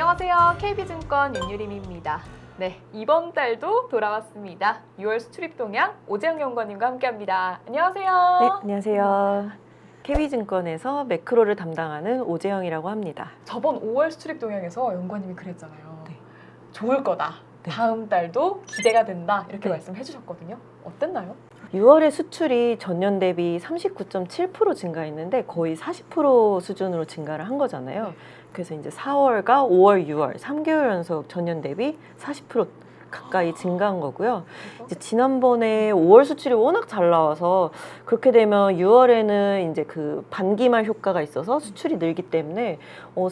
안녕하세요. KB증권 윤유림입니다. 네, 이번 달도 돌아왔습니다. 6월 수출입 동향 오재영 연구원님과 함께합니다. 안녕하세요. 네, 안녕하세요. KB증권에서 매크로를 담당하는 오재영이라고 합니다. 저번 5월 수출입 동향에서 연구원님이 그랬잖아요. 네. 좋을 거다. 네. 다음 달도 기대가 된다. 이렇게 네. 말씀해 주셨거든요. 어땠나요? 6월에 수출이 전년 대비 39.7% 증가했는데 거의 40% 수준으로 증가를 한 거잖아요. 네. 그래서 이제 4월과 5월, 6월 3개월 연속 전년 대비 40% 가까이 증가한 거고요. 이제 지난번에 5월 수출이 워낙 잘 나와서 그렇게 되면 6월에는 이제 그 반기말 효과가 있어서 수출이 늘기 때문에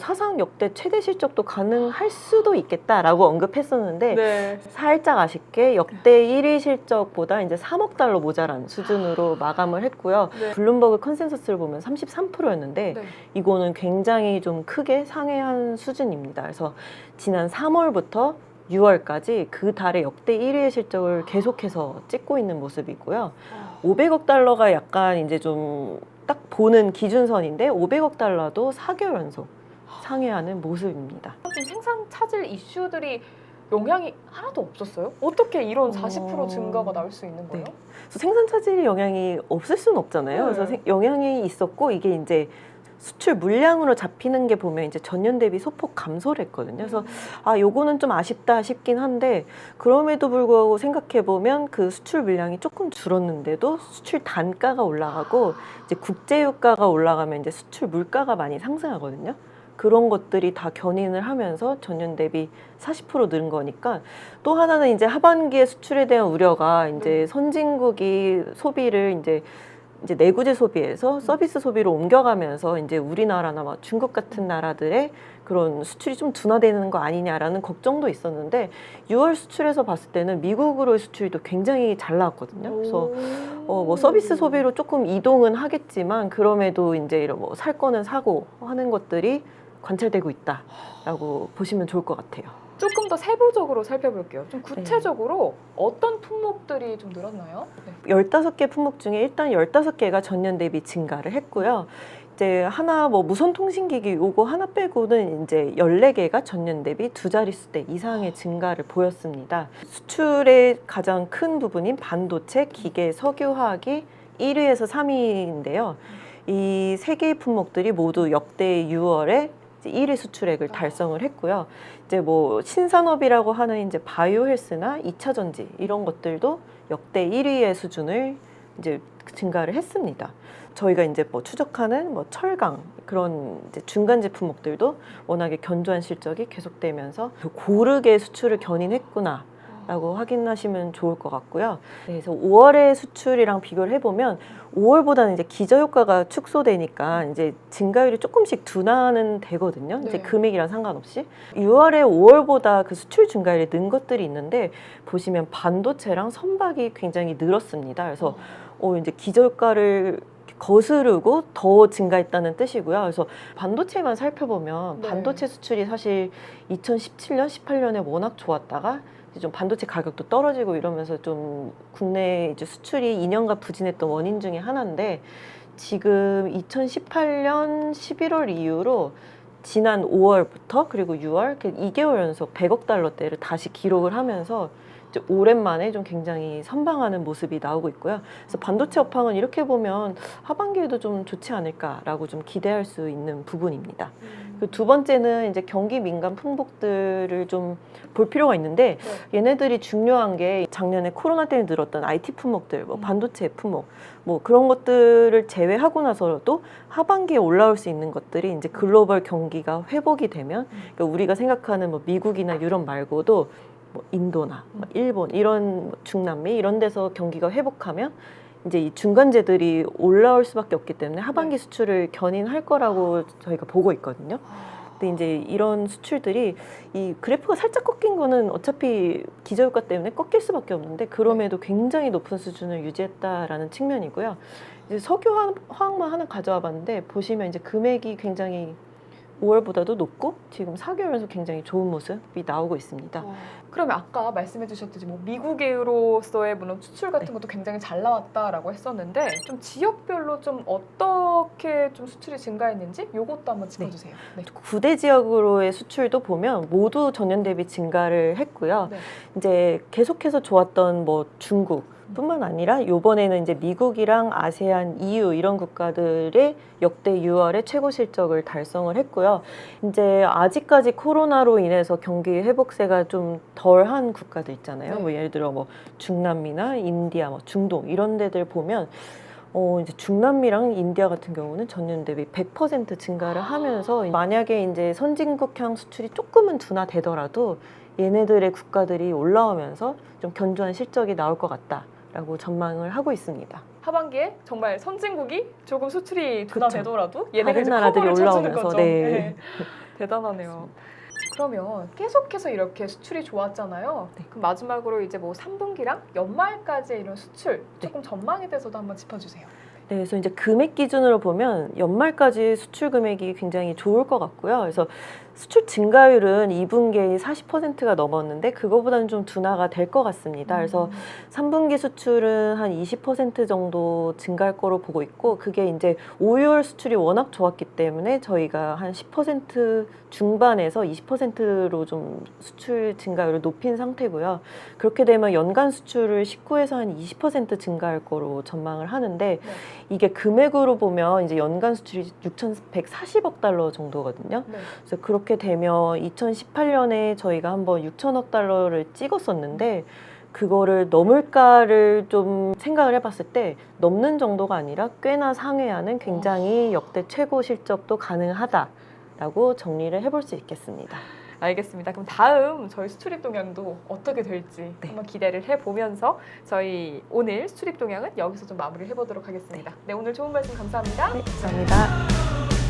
사상 역대 최대 실적도 가능할 수도 있겠다라고 언급했었는데 네. 살짝 아쉽게 역대 1위 실적보다 이제 3억 달러 모자란 수준으로 마감을 했고요. 네. 블룸버그 컨센서스를 보면 33%였는데 네. 이거는 굉장히 좀 크게 상회한 수준입니다. 그래서 지난 3월부터 6월까지 그 달의 역대 1위의 실적을 계속해서 찍고 있는 모습이고요. 500억 달러가 약간 이제 좀 딱 보는 기준선인데 500억 달러도 4개월 연속 상회하는 모습입니다. 지금 생산 차질 이슈들이 영향이 하나도 없었어요? 어떻게 이런 40% 증가가 나올 수 있는 거예요? 네. 그래서 생산 차질 영향이 없을 수는 없잖아요. 네. 그래서 영향이 있었고 이게 이제 수출 물량으로 잡히는 게 보면 이제 전년 대비 소폭 감소를 했거든요. 그래서 요거는 좀 아쉽다 싶긴 한데 그럼에도 불구하고 생각해 보면 그 수출 물량이 조금 줄었는데도 수출 단가가 올라가고 이제 국제유가가 올라가면 이제 수출 물가가 많이 상승하거든요. 그런 것들이 다 견인을 하면서 전년 대비 40% 늘은 거니까 또 하나는 이제 하반기에 수출에 대한 우려가 이제 선진국이 소비를 이제 내구재 소비에서 서비스 소비로 옮겨가면서 이제 우리나라나 막 중국 같은 나라들의 그런 수출이 좀 둔화되는 거 아니냐라는 걱정도 있었는데 6월 수출에서 봤을 때는 미국으로의 수출이 또 굉장히 잘 나왔거든요. 그래서 뭐 서비스 소비로 조금 이동은 하겠지만 그럼에도 이제 이런 뭐 살 거는 사고 하는 것들이 관찰되고 있다라고 보시면 좋을 것 같아요. 조금 더 세부적으로 살펴볼게요. 좀 구체적으로 어떤 품목들이 좀 늘었나요? 네. 15개 품목 중에 일단 15개가 전년 대비 증가를 했고요. 이제 하나 뭐 무선 통신기기 요거 하나 빼고는 이제 14개가 전년 대비 두 자릿수대 이상의 증가를 보였습니다. 수출의 가장 큰 부분인 반도체, 기계, 석유화학이 1위에서 3위인데요. 이 세 개의 품목들이 모두 역대 6월에 1위 수출액을 달성을 했고요. 이제 뭐 신산업이라고 하는 이제 바이오 헬스나 2차 전지 이런 것들도 역대 1위의 수준을 이제 증가를 했습니다. 저희가 이제 뭐 추적하는 뭐 철강 그런 이제 중간재 품목들도 워낙에 견조한 실적이 계속되면서 고르게 수출을 견인했구나. 라고 확인하시면 좋을 것 같고요. 그래서 5월의 수출이랑 비교를 해보면 5월보다는 이제 기저효과가 축소되니까 이제 증가율이 조금씩 둔화는 되거든요. 네. 이제 금액이랑 상관없이. 6월에 5월보다 그 수출 증가율이 는 것들이 있는데 보시면 반도체랑 선박이 굉장히 늘었습니다. 그래서 이제 기저효과를 거스르고 더 증가했다는 뜻이고요. 그래서 반도체만 살펴보면 네. 반도체 수출이 사실 2017년, 18년에 워낙 좋았다가 좀 반도체 가격도 떨어지고 이러면서 좀 국내 이제 수출이 2년간 부진했던 원인 중에 하나인데 지금 2018년 11월 이후로 지난 5월부터 그리고 6월 2개월 연속 100억 달러대를 다시 기록을 하면서 이제 오랜만에 좀 굉장히 선방하는 모습이 나오고 있고요. 그래서 반도체 업황은 이렇게 보면 하반기에도 좀 좋지 않을까라고 좀 기대할 수 있는 부분입니다. 그 두 번째는 이제 경기 민감 품목들을 좀 볼 필요가 있는데 얘네들이 중요한 게 작년에 코로나 때문에 늘었던 IT 품목들, 뭐 반도체 품목, 뭐 그런 것들을 제외하고 나서도 하반기에 올라올 수 있는 것들이 이제 글로벌 경기가 회복이 되면 그러니까 우리가 생각하는 뭐 미국이나 유럽 말고도 뭐 인도나 뭐 일본 이런 중남미 이런 데서 경기가 회복하면 이제 이 중간재들이 올라올 수밖에 없기 때문에 하반기 수출을 견인할 거라고 저희가 보고 있거든요. 근데 이제 이런 수출들이 이 그래프가 살짝 꺾인 거는 어차피 기저효과 때문에 꺾일 수밖에 없는데 그럼에도 굉장히 높은 수준을 유지했다라는 측면이고요. 이제 석유 화학만 하나 가져와 봤는데 보시면 이제 금액이 굉장히 5월보다도 높고 지금 4개월에서 굉장히 좋은 모습이 나오고 있습니다. 그러면 아까 말씀해주셨듯이 뭐 미국으로서의 물론 수출 같은 것도 굉장히 잘 나왔다라고 했었는데 좀 지역별로 좀 어떻게 좀 수출이 증가했는지 요것도 한번 짚어주세요. 네. 9대 지역으로의 수출도 보면 모두 전년 대비 증가를 했고요. 네. 이제 계속해서 좋았던 뭐 중국 뿐만 아니라 이번에는 이제 미국이랑 아세안, EU 이런 국가들의 역대 6월의 최고 실적을 달성을 했고요. 이제 아직까지 코로나로 인해서 경기 회복세가 좀 덜한 국가들 있잖아요. 네. 뭐 예를 들어 뭐 중남미나 인디아, 뭐 중동 이런 데들 보면 이제 중남미랑 인디아 같은 경우는 전년 대비 100% 증가를 하면서 만약에 이제 선진국향 수출이 조금은 둔화되더라도 얘네들의 국가들이 올라오면서 좀 견조한 실적이 나올 것 같다라고 전망을 하고 있습니다. 하반기에 정말 선진국이 조금 수출이 그쵸. 둔화되더라도 얘네가 다른 이제 나라들이 커버를 쳐주는 올라오면서, 거죠. 네. 대단하네요. 그러면 계속해서 이렇게 수출이 좋았잖아요. 네. 그럼 마지막으로 이제 뭐 3분기랑 연말까지의 이런 수출 조금 전망에 대해서도 한번 짚어주세요. 네, 그래서 이제 금액 기준으로 보면 연말까지 수출 금액이 굉장히 좋을 것 같고요. 그래서 수출 증가율은 2분기에 40%가 넘었는데 그거보다는 좀 둔화가 될 것 같습니다. 그래서 3분기 수출은 한 20% 정도 증가할 거로 보고 있고 그게 이제 5, 6월 수출이 워낙 좋았기 때문에 저희가 한 10% 중반에서 20%로 좀 수출 증가율을 높인 상태고요. 그렇게 되면 연간 수출을 19에서 한 20% 증가할 거로 전망을 하는데 이게 금액으로 보면 이제 연간 수출이 6,140억 달러 정도거든요. 네. 그래서 그렇게 되면 2018년에 저희가 한번 6천억 달러를 찍었었는데 그거를 넘을까를 좀 생각을 해봤을 때 넘는 정도가 아니라 꽤나 상회하는 굉장히 역대 최고 실적도 가능하다라고 정리를 해볼 수 있겠습니다. 알겠습니다. 그럼 다음 저희 수출입 동향도 어떻게 될지 네. 한번 기대를 해보면서 저희 오늘 수출입 동향은 여기서 좀 마무리를 해보도록 하겠습니다. 네, 오늘 좋은 말씀 감사합니다. 네, 감사합니다.